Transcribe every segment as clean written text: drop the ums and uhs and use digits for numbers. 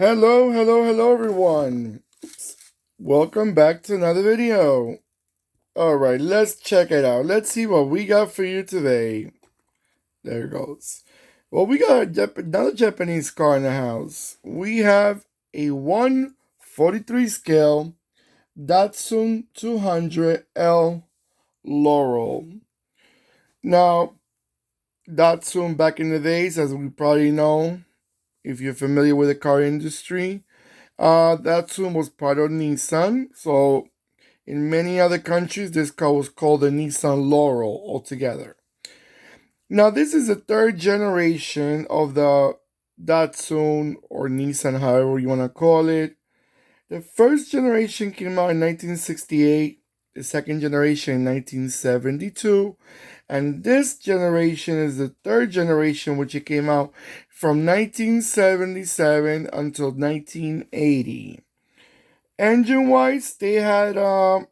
Hello everyone. Welcome back to another video. Alright, let's check it out. Let's see what we got for you today. There it goes. Well, we got another Japanese car in the house. We have a 143 scale Datsun 200L Laurel. Now, Datsun back in the days, as we probably know, if you're familiar with the car industry, Datsun was part of Nissan. So in many other countries, this car was called the Nissan Laurel altogether. Now, this is the third generation of the Datsun or Nissan, however you want to call it. The first generation came out in 1968, the second generation in 1972, and this generation is the third generation, which it came out from 1977 until 1980. Engine-wise, they had 4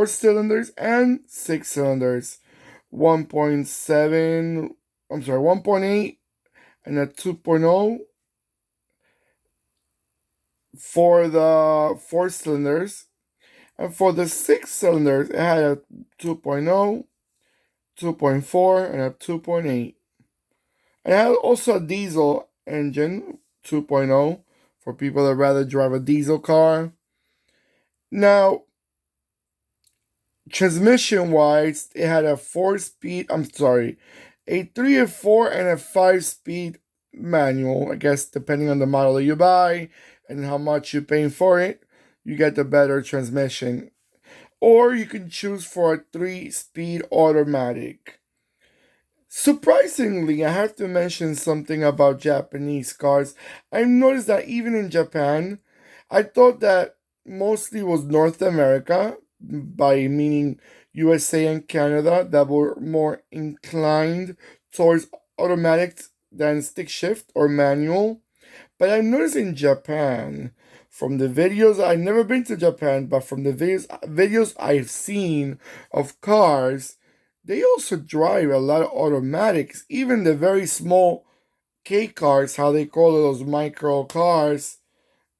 cylinders and 6 cylinders, 1.8 and a 2.0 for the 4 cylinders. And for the 6 cylinders, it had a 2.0, 2.4, and a 2.8. And it had also a diesel engine, 2.0, for people that rather drive a diesel car. Now, transmission-wise, it had a 4-speed, a 3, a 4, and a 5-speed manual. I guess depending on the model that you buy and how much you're paying for it, you get the better transmission. Or you can choose for a 3-speed automatic. Surprisingly, I have to mention something about Japanese cars. I've noticed that even in Japan, I thought that mostly was North America, by meaning USA and Canada, that were more inclined towards automatic than stick shift or manual. But I noticed in Japan, from the videos, I've never been to Japan, but from the videos I've seen of cars, they also drive a lot of automatics. Even the very small K cars, how they call those micro cars,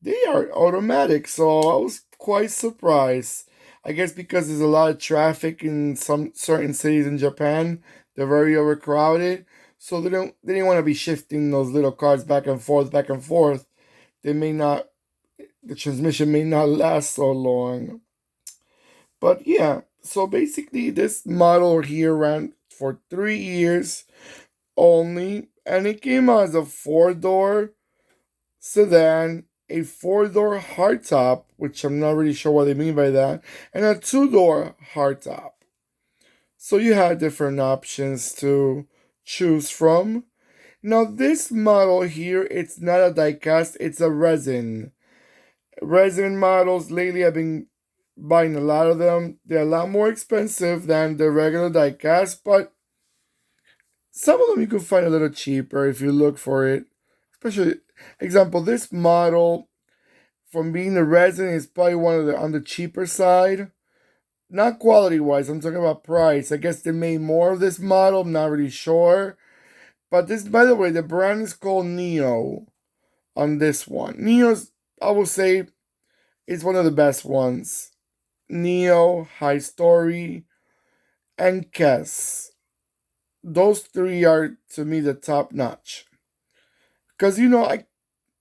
they are automatic. So I was quite surprised. I guess because there's a lot of traffic in some certain cities in Japan, they're very overcrowded. So they didn't want to be shifting those little cars back and forth, back and forth. The transmission may not last so long. But yeah, so basically this model here ran for 3 years only, and it came out as a 4-door sedan, a 4-door hardtop, which I'm not really sure what they mean by that, and a 2-door hardtop. So you had different options to choose from. Now this model here, it's not a diecast, it's a resin. Resin models lately I've been buying a lot of them. They're a lot more expensive than the regular diecast, but some of them you can find a little cheaper if you look for it. Especially, example, this model, from being the resin, is probably one of the on the cheaper side. Not quality wise, I'm talking about price. I guess they made more of this model, I'm not really sure. But this, by the way, the brand is called Neo on this one. Neo's, I will say, is one of the best ones. Neo, High Story, and Kess. Those 3 are, to me, the top notch. Because, I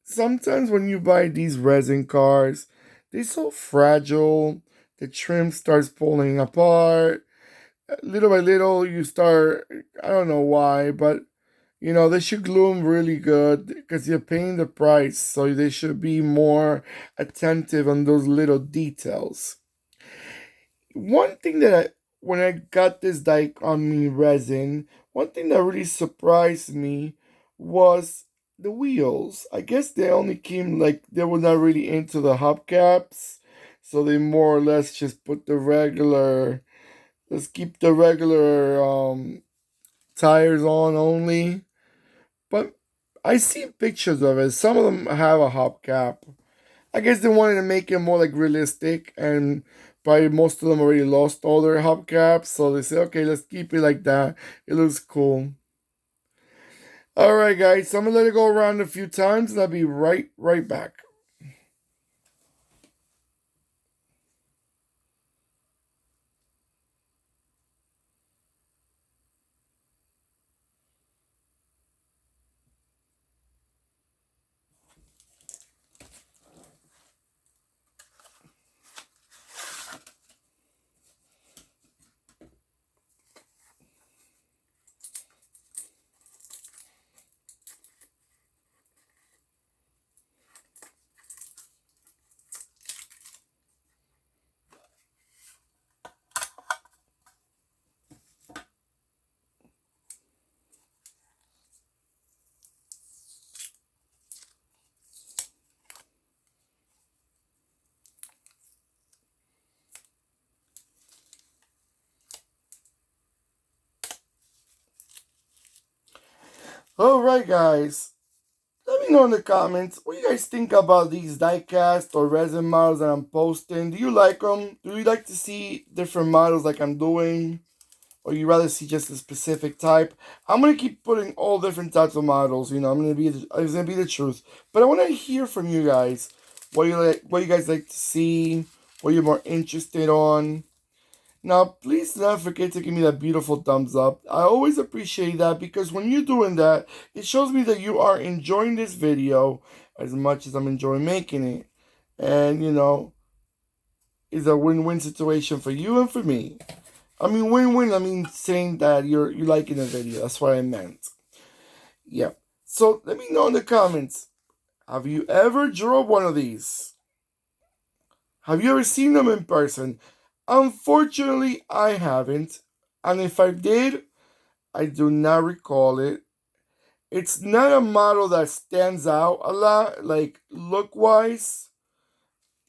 sometimes when you buy these resin cars, they're so fragile. The trim starts pulling apart. Little by little, you start, I don't know why, but, they should glue them really good because you're paying the price. So they should be more attentive on those little details. One thing when I got this resin, one thing that really surprised me was the wheels. I guess they only came they were not really into the hubcaps, so they more or less just put let's keep the regular tires on only. But I see pictures of it. Some of them have a hubcap. I guess they wanted to make it more realistic, and probably most of them already lost all their hubcaps, so they say, okay, let's keep it like that. It looks cool. Alright guys, so I'm gonna let it go around a few times and I'll be right back. Alright guys, let me know in the comments what you guys think about these diecast or resin models that I'm posting. Do you like them? Do you like to see different models like I'm doing? Or you rather see just a specific type? I'm gonna keep putting all different types of models. It's gonna be the truth. But I want to hear from you guys. What you guys like to see? What you're more interested on? Now, please do not forget to give me that beautiful thumbs up. I always appreciate that because when you're doing that, it shows me that you are enjoying this video as much as I'm enjoying making it. And, it's a win-win situation for you and for me. I mean, win-win, I mean saying that you're liking the video. That's what I meant. Yeah. So let me know in the comments. Have you ever drawn one of these? Have you ever seen them in person? Unfortunately, I haven't. And if I did, I do not recall it. It's not a model that stands out a lot, like look wise.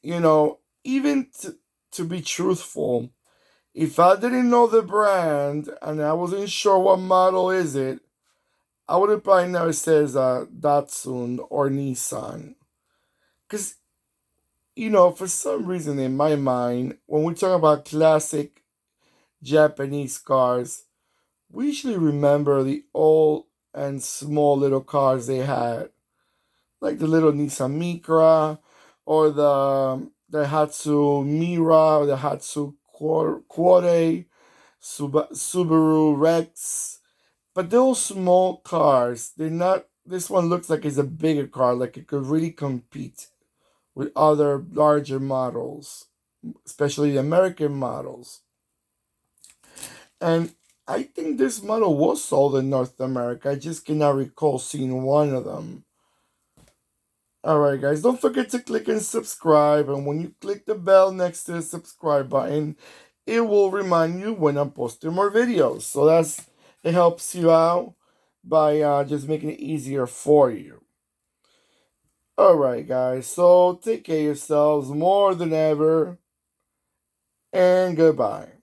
Even to be truthful, if I didn't know the brand and I wasn't sure what model is it, I would have probably never said Datsun or Nissan. Because, for some reason in my mind, when we talk about classic Japanese cars, we usually remember the old and small little cars they had, like the little Nissan Micra or the Hatsu Mira or the Hatsu Quade, Subaru Rex. But those small cars, they're not. This one looks like it's a bigger car, like it could really compete with other larger models, especially the American models. And I think this model was sold in North America. I just cannot recall seeing one of them. Alright, guys, don't forget to click and subscribe. And when you click the bell next to the subscribe button, it will remind you when I'm posting more videos. So it helps you out by just making it easier for you. Alright, guys, so take care of yourselves more than ever. And goodbye.